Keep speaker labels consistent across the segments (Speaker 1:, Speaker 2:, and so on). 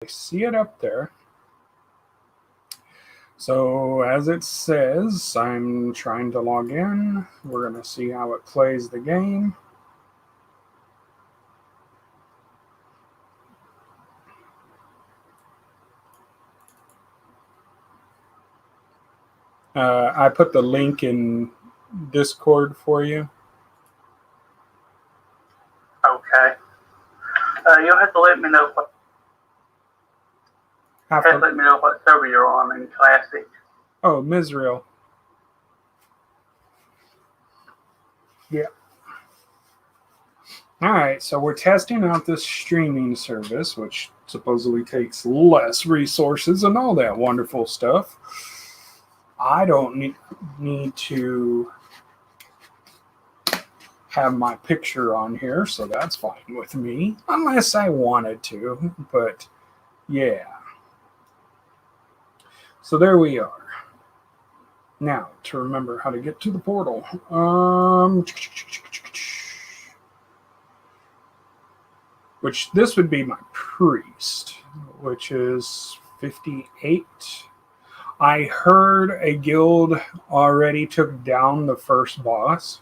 Speaker 1: I see it up there. So as it says, I'm trying to log in. We're going to see how it plays the game. I put the link in Discord for you.
Speaker 2: Okay. You'll have to let me know what. Let me know what server you're on in Classic.
Speaker 1: Oh, Misrael. Yeah. All right, so we're testing out this streaming service, which supposedly takes less resources and all that wonderful stuff. I don't need to have my picture on here, so that's fine with me, unless I wanted to, but yeah. So there we are. Now, to remember how to get to the portal. Which this would be my priest, which is 58. I heard a guild already took down the first boss.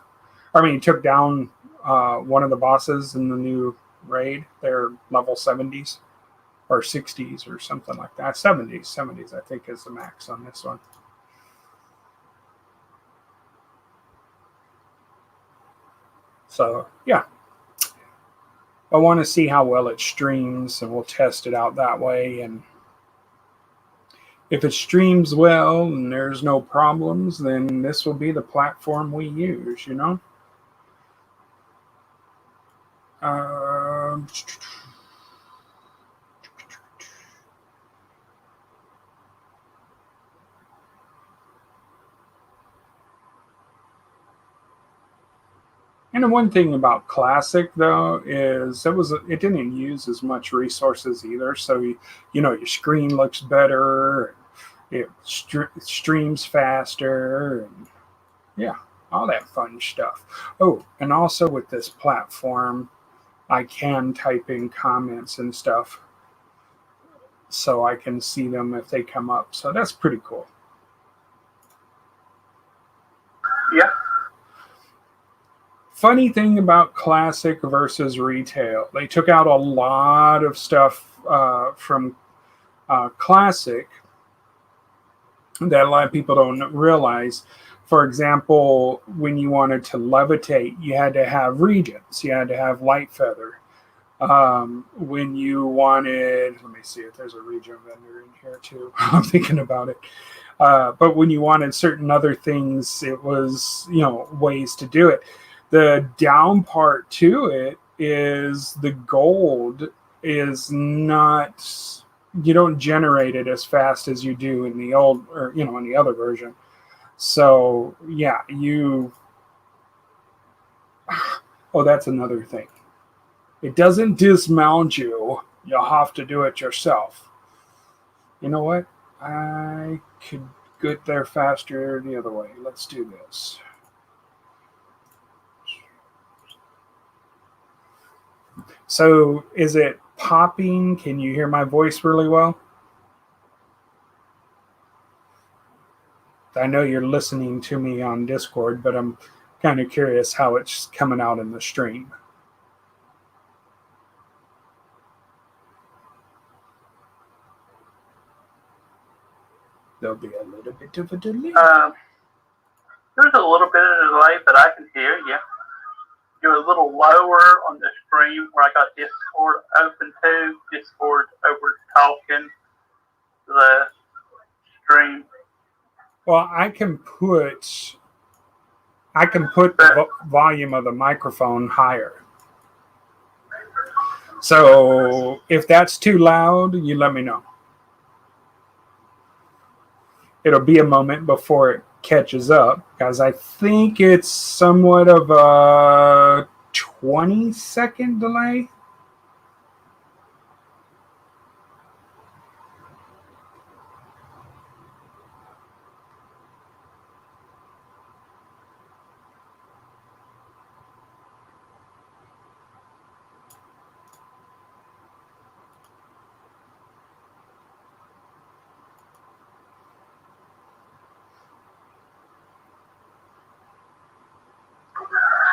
Speaker 1: I mean, took down one of the bosses in the new raid. They're level 70s or 60s or something like that. 70s, I think, is the max on this one. So, yeah. I want to see how well it streams, and we'll test it out that way. And if it streams well and there's no problems, then this will be the platform we use, you know? And the one thing about Classic though is it didn't use as much resources either. So your screen looks better, it streams faster, and yeah, all that fun stuff. Oh, and also with this platform, I can type in comments and stuff, so I can see them if they come up. So that's pretty cool.
Speaker 2: Yeah.
Speaker 1: Funny thing about Classic versus Retail, they took out a lot of stuff from Classic that a lot of people don't realize. For example, when you wanted to levitate, you had to have regents, you had to have light feather. When you wanted, let me see if there's a regen vendor in here too. I'm thinking about it. But when you wanted certain other things, it was, ways to do it. The down part to it is the gold is not, you don't generate it as fast as you do in the old, or, in the other version. So, yeah, oh, that's another thing. It doesn't dismount you. You'll have to do it yourself. You know what? I could get there faster the other way. Let's do this. So is it popping? Can you hear my voice really well? I know you're listening to me on Discord, but I'm kind of curious how it's coming out in the stream. There'll be a little bit of a delay.
Speaker 2: There's a little bit of a delay, but I can hear you. You're a little lower on the stream where I got Discord open to. Discord over talking the stream.
Speaker 1: Well, I can put the volume of the microphone higher. So if that's too loud, you let me know. It'll be a moment before it catches up, because I think it's somewhat of a 20-second delay.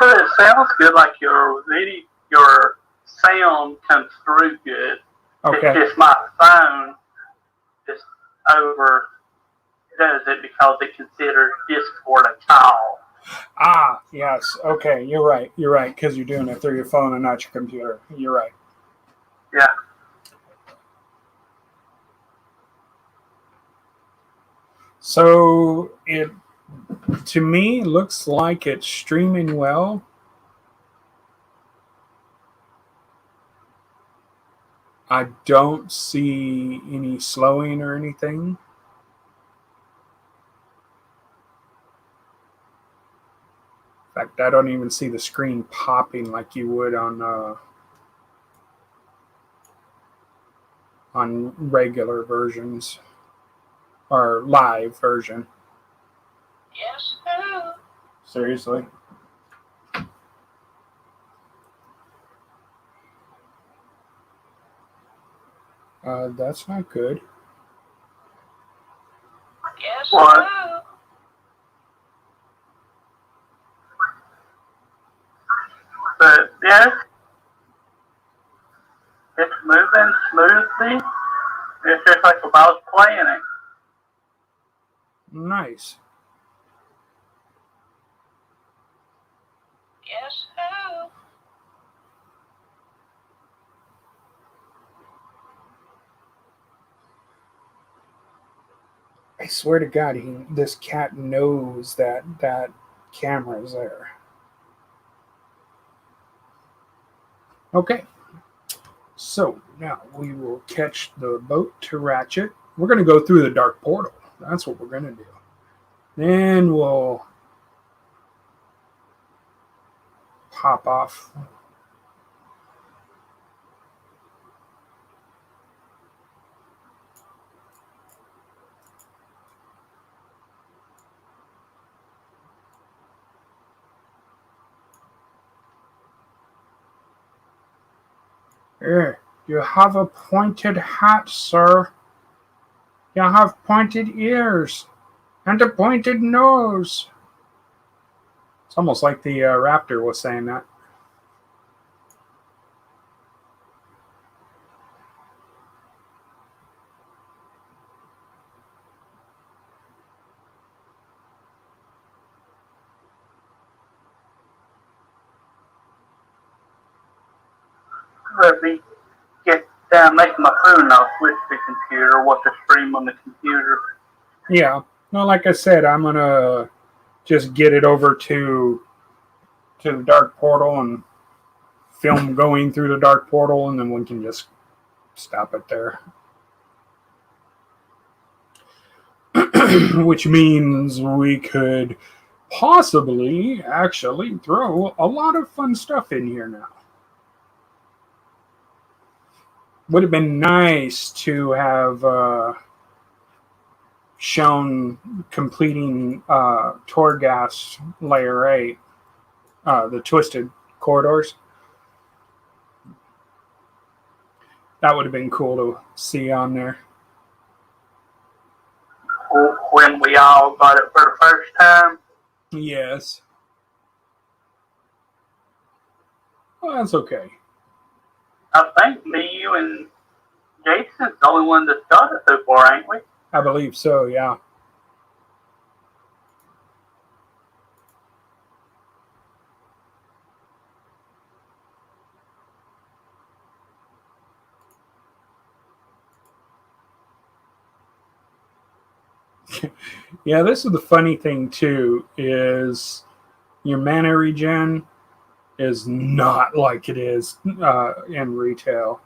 Speaker 2: Actually, it sounds good. Like your sound comes through good.
Speaker 1: Okay.
Speaker 2: It's just my phone just over does it because it considers Discord a call.
Speaker 1: Ah, yes. Okay, you're right. You're right, because you're doing it through your phone and not your computer. You're right.
Speaker 2: Yeah.
Speaker 1: So it, to me, looks like it's streaming well. I don't see any slowing or anything. In fact, I don't even see the screen popping like you would on regular versions or live version.
Speaker 2: Yes, sir.
Speaker 1: Seriously. That's not good.
Speaker 2: Yes, what? But yes, it's moving smoothly. It's just like if I was playing it.
Speaker 1: Nice.
Speaker 2: Yes, sir.
Speaker 1: I swear to God, this cat knows that camera is there. Okay, so now we will catch the boat to Ratchet. We're going to go through the dark portal. That's what we're going to do. Then we'll pop off. You have a pointed hat, sir. You have pointed ears and a pointed nose. It's almost like the raptor was saying that.
Speaker 2: Let me get down, make my phone off with the computer, what to stream on the computer.
Speaker 1: Yeah. No, like I said, I'm going to just get it over to the dark portal and film going through the dark portal, and then we can just stop it there. Which means we could possibly actually throw a lot of fun stuff in here now. Would have been nice to have shown completing Torghast Layer 8, the Twisted Corridors. That would have been cool to see on there.
Speaker 2: When we all got it for the first time?
Speaker 1: Yes. Well, that's okay.
Speaker 2: I think me, you, and Jason's the only one that's got it so far, ain't we?
Speaker 1: I believe so, yeah. Yeah, this is the funny thing too, is your mana regen is not like it is in retail.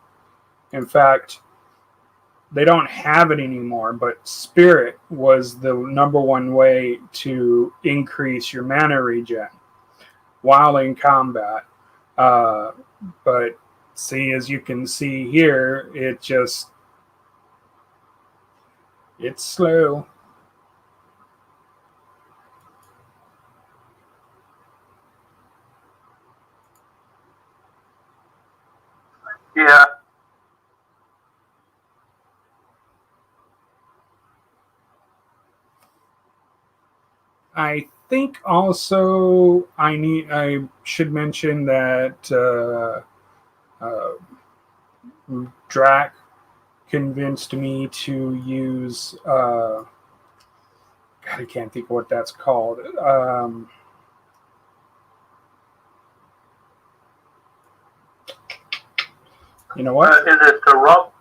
Speaker 1: In fact, they don't have it anymore, but Spirit was the number one way to increase your mana regen while in combat. But see, as you can see here, it's slow.
Speaker 2: Yeah.
Speaker 1: I think also I should mention that Drac convinced me to use. God, I can't think of what that's called. You know what?
Speaker 2: Is it the rock?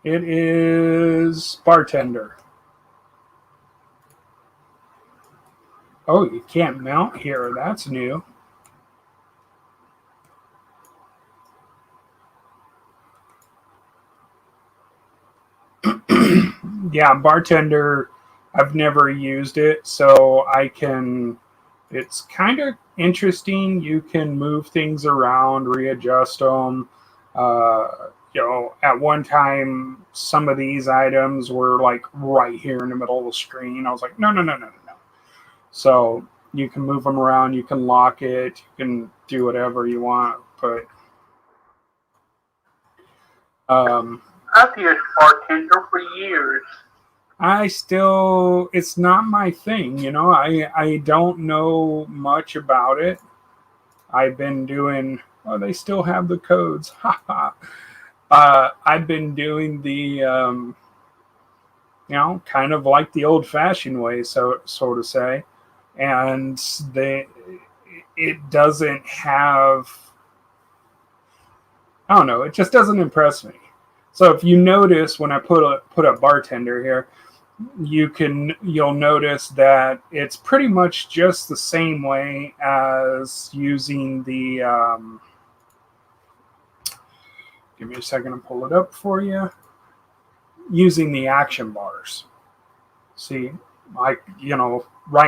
Speaker 1: It is bartender. Oh, you can't mount here. That's new. Yeah, bartender. I've never used it, so I can. It's kind of interesting. You can move things around, readjust them. At one time, some of these items were like right here in the middle of the screen. I was like, no, no, no, no, no, no. So you can move them around. You can lock it. You can do whatever you want. But
Speaker 2: I've used bartender for years.
Speaker 1: it's not my thing. I don't know much about it. I've been doing, oh, they still have the codes. I've been doing the, kind of like the old fashioned way, so to say. And it doesn't have, I don't know, it just doesn't impress me. So if you notice when I put a bartender here, you'll notice that it's pretty much just the same way as using the give me a second to pull it up for you, using the action bars. See, right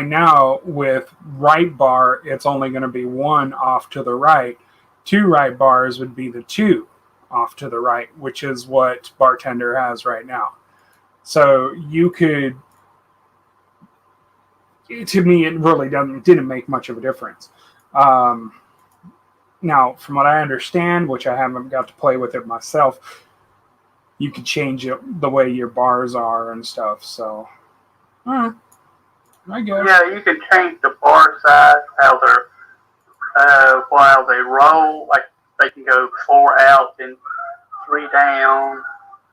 Speaker 1: now with right bar it's only going to be one off to the right. Two right bars would be the two off to the right, which is what bartender has right now. So you could, to me, it really didn't make much of a difference. Now, from what I understand, which I haven't got to play with it myself, you could change it the way your bars are and stuff. So, I guess.
Speaker 2: Yeah, you can change the bar size, how they're while they roll. Like they can go 4 out and 3 down.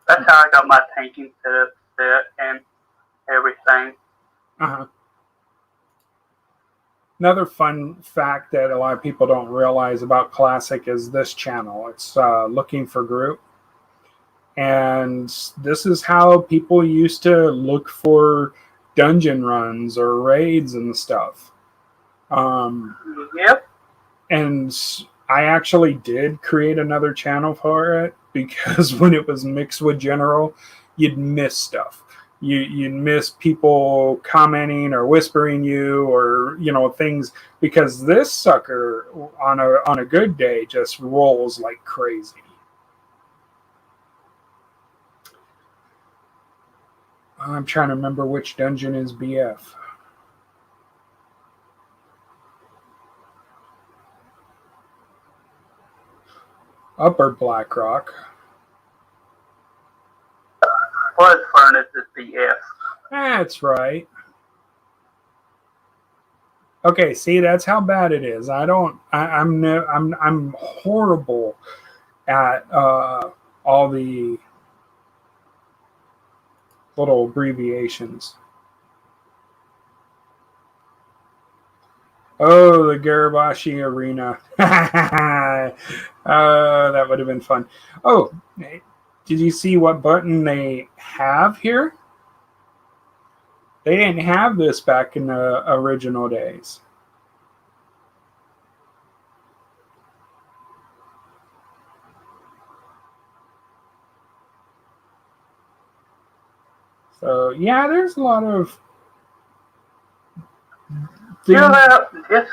Speaker 2: That's how I got my tanking set and everything.
Speaker 1: Uh-huh. Another fun fact that a lot of people don't realize about Classic is this channel. It's Looking for Group. And this is how people used to look for dungeon runs or raids and stuff.
Speaker 2: Yep.
Speaker 1: And I actually did create another channel for it because when it was mixed with general, you'd miss stuff. You'd miss people commenting or whispering you or things, because this sucker on a good day just rolls like crazy. I'm trying to remember which dungeon is BF. Upper Blackrock.
Speaker 2: Blood Furnace is BF.
Speaker 1: That's right. Okay, see, that's how bad it is. I'm horrible at all the little abbreviations. Oh, the Garabashi Arena. That would have been fun. Oh, did you see what button they have here? They didn't have this back in the original days. So, yeah, there's a lot of things.
Speaker 2: This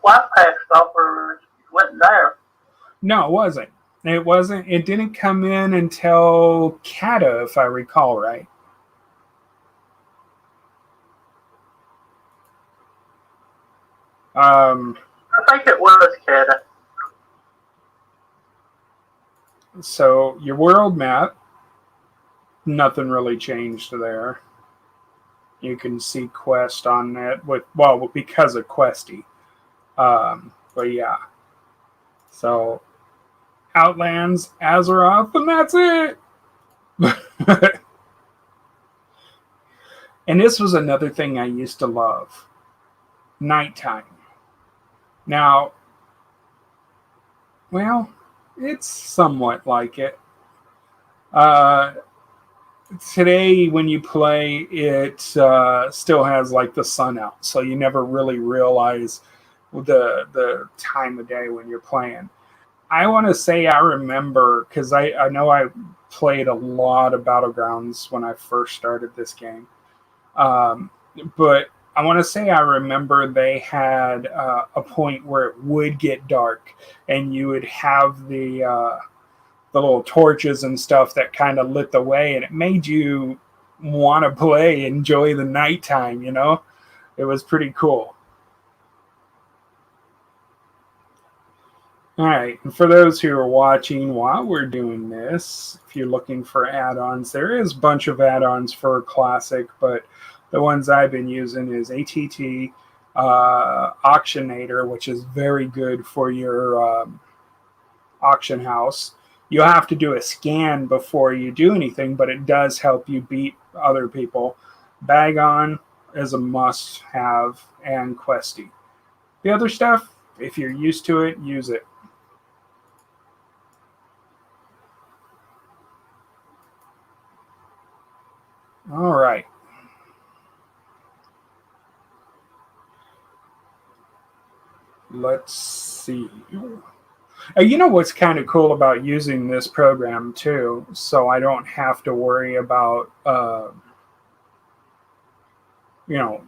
Speaker 2: White Pack software wasn't there.
Speaker 1: No, it wasn't. It wasn't. It didn't come in until Kata, if I recall right.
Speaker 2: I think it was Kata.
Speaker 1: So your world map, nothing really changed there. You can see Quest on that because of Questy. But yeah. So Outlands, Azeroth, and that's it. And this was another thing I used to love. Nighttime. Now, well, it's somewhat like it. Uh, Today, when you play, it still has like the sun out, so you never really realize the time of day when you're playing. I want to say I remember, because I know I played a lot of Battlegrounds when I first started this game. Um, but I want to say I remember they had a point where it would get dark, and you would have the little torches and stuff that kind of lit the way, and it made you want to play, enjoy the nighttime. It was pretty cool. All right, and for those who are watching while we're doing this, if you're looking for add-ons, there is a bunch of add-ons for Classic, but the ones I've been using is ATT, Auctionator, which is very good for your auction house. You have to do a scan before you do anything, but it does help you beat other people. Bagon is a must-have, and Questy. The other stuff, if you're used to it, use it. All right. Let's see. You know what's kind of cool about using this program too, so I don't have to worry about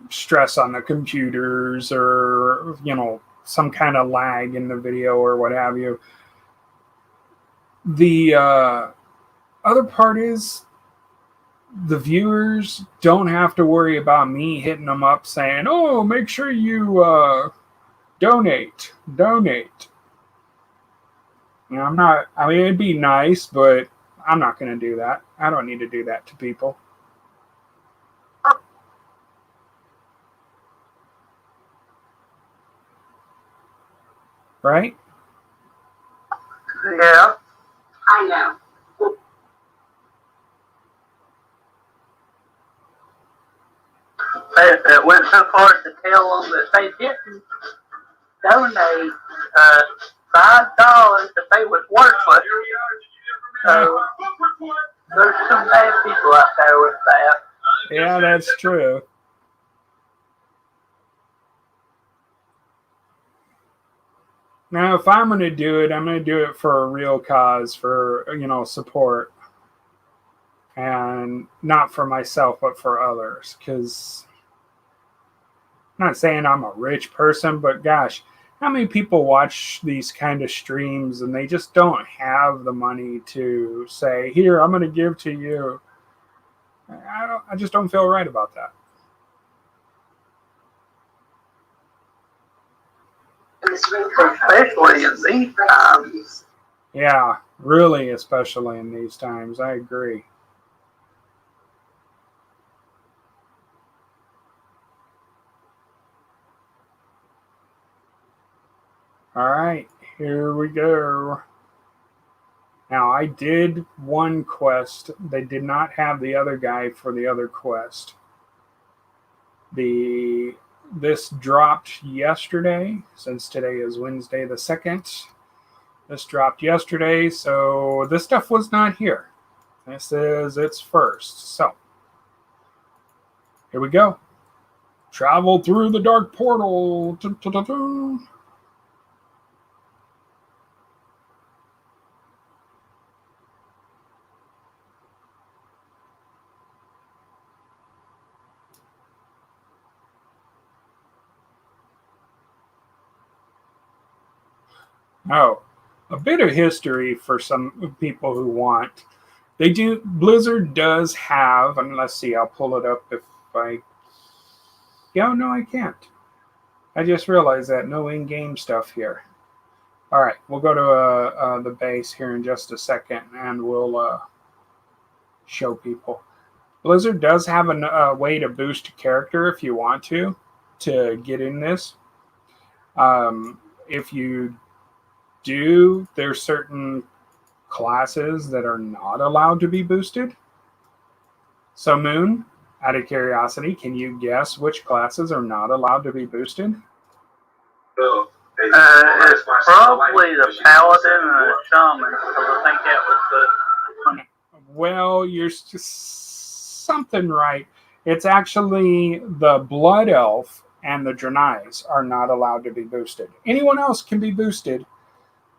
Speaker 1: stress on the computers or some kind of lag in the video or what have you. The other part is the viewers don't have to worry about me hitting them up saying, "Oh, make sure you donate." I'm not. I mean, it'd be nice, but I'm not going to do that. I don't need to do that to people. Right?
Speaker 2: Yeah. I know. It went so far as to tell them that they didn't donate $5 if they was worthless. So there's some bad people out there with that.
Speaker 1: Yeah, that's true. Now, if I'm going to do it, I'm going to do it for a real cause, for support, and not for myself, but for others. Because I'm not saying I'm a rich person, but gosh, how many people watch these kind of streams and they just don't have the money to say, "Here, I'm going to give to you." I just don't feel right about that.
Speaker 2: Especially in these times.
Speaker 1: Yeah, really, especially in these times. I agree. All right, here we go. Now, I did one quest. They did not have the other guy for the other quest. This dropped yesterday, since today is Wednesday the 2nd. This dropped yesterday, so this stuff was not here. This is its first. So, here we go. Travel through the dark portal. Oh, a bit of history for some people who want. Blizzard does have, and let's see, I'll pull it up if I. Yeah, no, I can't. I just realized that no in-game stuff here. All right, we'll go to the base here in just a second, and we'll show people. Blizzard does have a way to boost a character if you want to get in this. If you do, there's certain classes that are not allowed to be boosted. So Moon, out of curiosity, can you guess which classes are not allowed to be boosted?
Speaker 2: It's probably the Paladin and the Shaman, because I think that was the...
Speaker 1: Well, you're just something right. It's actually the Blood Elf and the Draenei are not allowed to be boosted. Anyone else can be boosted,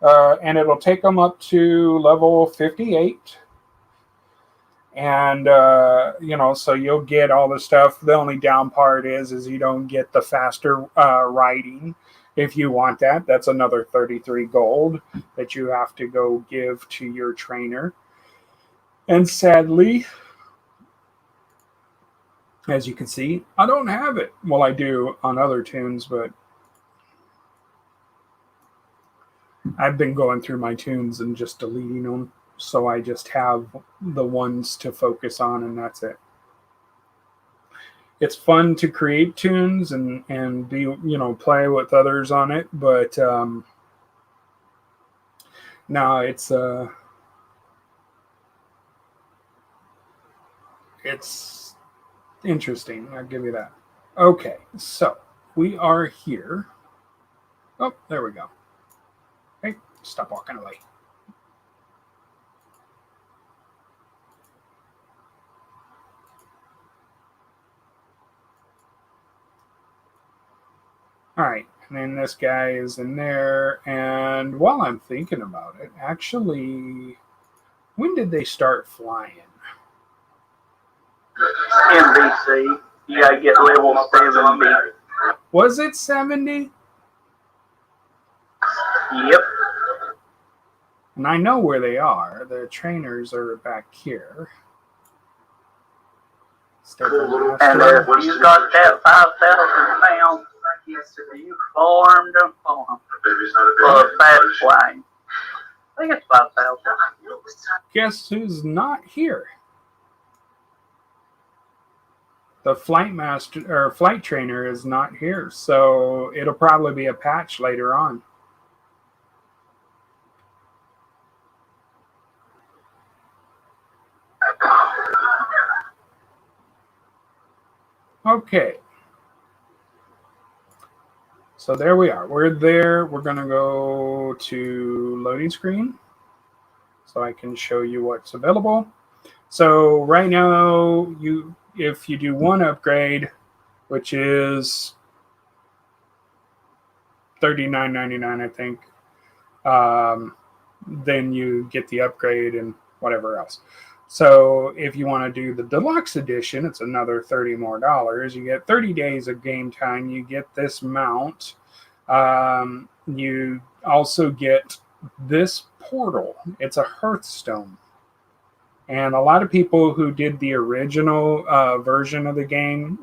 Speaker 1: and it'll take them up to level 58. And, so you'll get all the stuff. The only down part is you don't get the faster riding. If you want that, that's another 33 gold that you have to go give to your trainer. And sadly, as you can see, I don't have it. Well, I do on other tunes, but I've been going through my tunes and just deleting them. So I just have the ones to focus on, and that's it. It's fun to create tunes and be, play with others on it, but no, it's interesting. I'll give you that. Okay, so we are here. Oh, there we go. Hey, stop walking away. All right, and then this guy is in there. And while I'm thinking about it, actually, when did they start flying?
Speaker 2: NBC. You gotta get level 70.
Speaker 1: Was it 70?
Speaker 2: Yep.
Speaker 1: And I know where they are. The trainers are back here.
Speaker 2: And if you got that 5,000 pounds, you farmed them for a fast flying. I think it's 5,000.
Speaker 1: Guess who's not here? The flight trainer is not here, so it'll probably be a patch later on. Okay. So there we are. We're there. We're going to go to loading screen so I can show you what's available. So right now, if you do one upgrade, which is $39.99, I think, then you get the upgrade and whatever else. So if you want to do the deluxe edition, it's another $30 more. You get 30 days of game time. You get this mount. You also get this portal. It's a Hearthstone. And a lot of people who did the original version of the game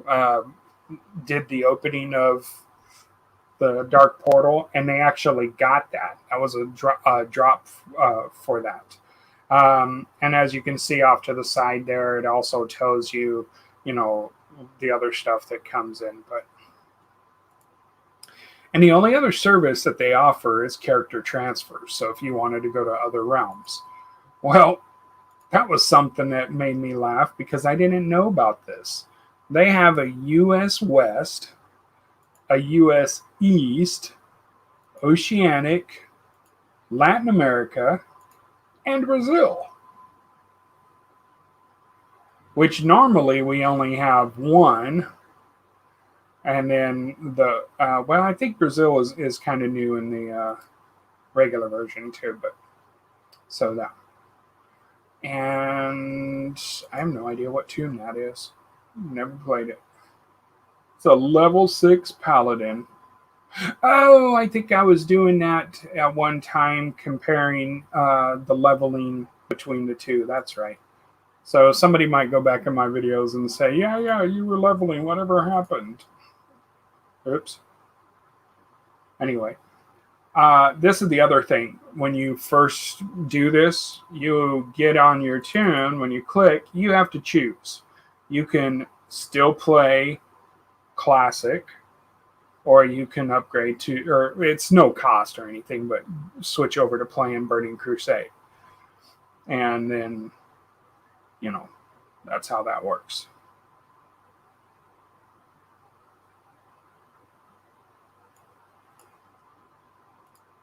Speaker 1: did the opening of the Dark Portal, and they actually got that. That was a drop for that. And as you can see off to the side there, it also tells you, the other stuff that comes in. And the only other service that they offer is character transfers. So if you wanted to go to other realms. Well, that was something that made me laugh because I didn't know about this. They have a U.S. West, a U.S. East, Oceanic, Latin America, and Brazil, which normally we only have one. And then I think Brazil is kind of new in the regular version too, but so that. And I have no idea what tune that is. Never played it. It's a level 6 paladin. Oh, I think I was doing that at one time, comparing the leveling between the two. That's right. So somebody might go back in my videos and say, yeah, you were leveling. Whatever happened? Oops. Anyway, this is the other thing. When you first do this, you get on your tune. When you click, you have to choose. you can still play Classic, or you can upgrade to, or it's no cost or anything, but switch over to playing Burning Crusade. And then, that's how that works.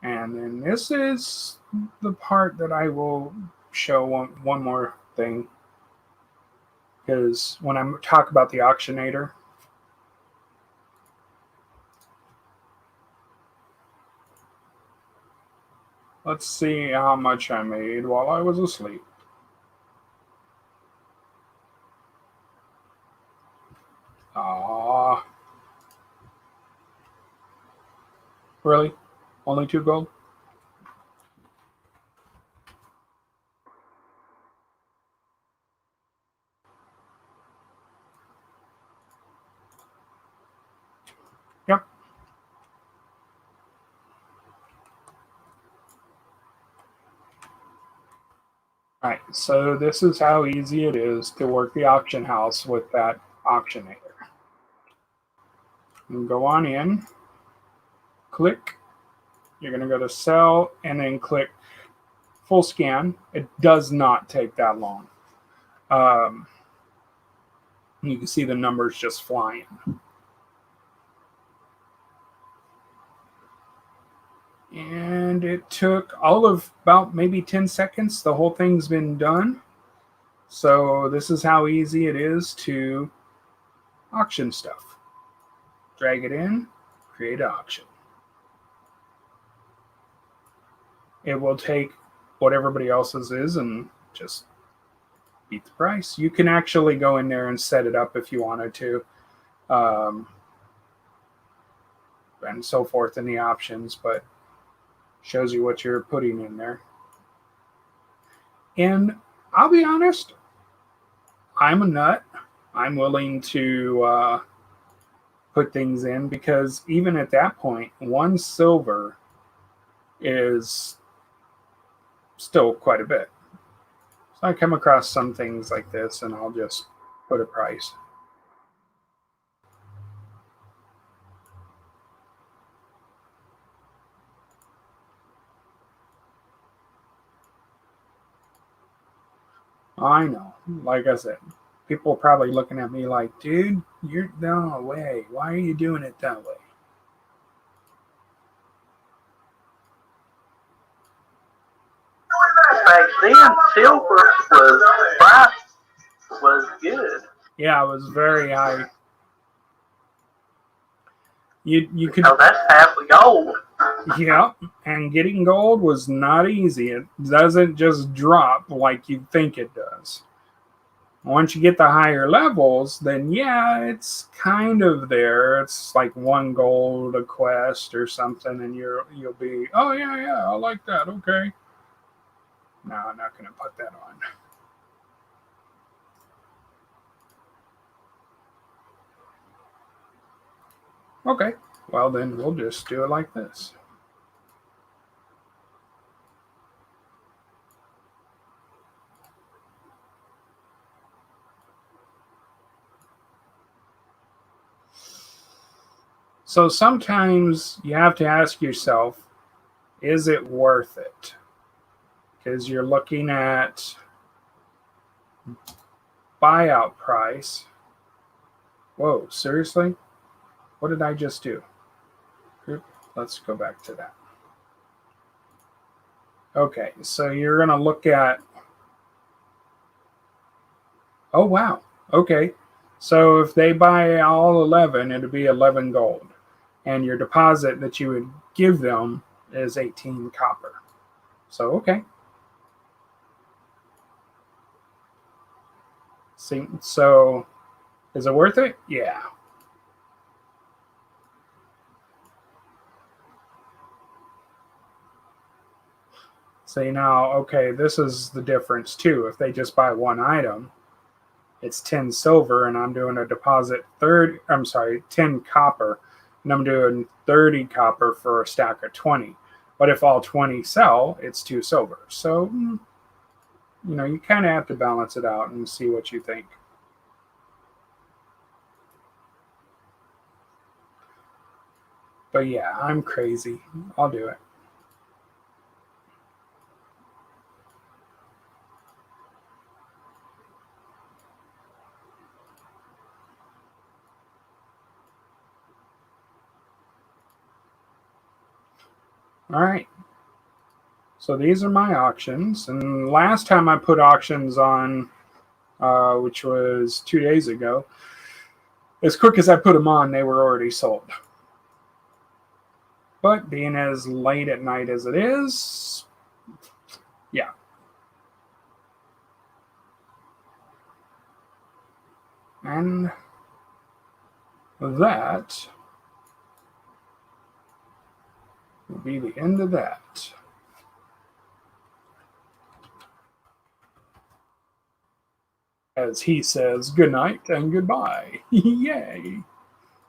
Speaker 1: And then this is the part that I will show one more thing. Because when I talk about the auctionator, let's see how much I made while I was asleep. Really? Only 2 gold? Yep. Alright, so this is how easy it is to work the auction house with that auctionator. You go on in, click, you're going to go to sell, and then click full scan. It does not take that long. You can see the numbers just flying. And it took all of about maybe 10 seconds. The whole thing's been done. So this is how easy it is to auction stuff. Drag it in, create an auction. It will take what everybody else's is and just beat the price. You can actually go in there and set it up if you wanted to, and so forth in the options, but shows you what you're putting in there. And I'll be honest, I'm a nut. I'm willing to put things in, because even at that point, 1 silver is still quite a bit. So I come across some things like this and I'll just put a price. I know, like I said, people are probably looking at me like, dude, you're no way. Why are you doing it that way?
Speaker 2: Back then, silver was good.
Speaker 1: Yeah, it was very high. You could.
Speaker 2: Oh, that's half the gold.
Speaker 1: Yeah, and getting gold was not easy. It doesn't just drop like you think it does. Once you get the higher levels, then yeah, it's kind of there. It's like 1 gold a quest or something, and you'll be, oh yeah, I like that. Okay. No, I'm not going to put that on. Okay, well then we'll just do it like this. So sometimes you have to ask yourself, is it worth it? Because you're looking at buyout price. Whoa, seriously? What did I just do? Let's go back to that. Okay, so you're going to look at, oh wow, okay. So if they buy all 11, it'd be 11 gold. And your deposit that you would give them is 18 copper. So, okay. See, so is it worth it? Yeah. See now, okay, this is the difference too. If they just buy 1 item, it's 10 silver, and I'm doing a deposit 10 copper, and I'm doing 30 copper for a stack of 20. But if all 20 sell, it's 2 silver. So, you kind of have to balance it out and see what you think. But yeah, I'm crazy. I'll do it. All right. So these are my auctions. And last time I put auctions on, which was 2 days ago, as quick as I put them on, they were already sold. But being as late at night as it is, yeah. And that will be the end of that. As he says, good night and goodbye. Yay.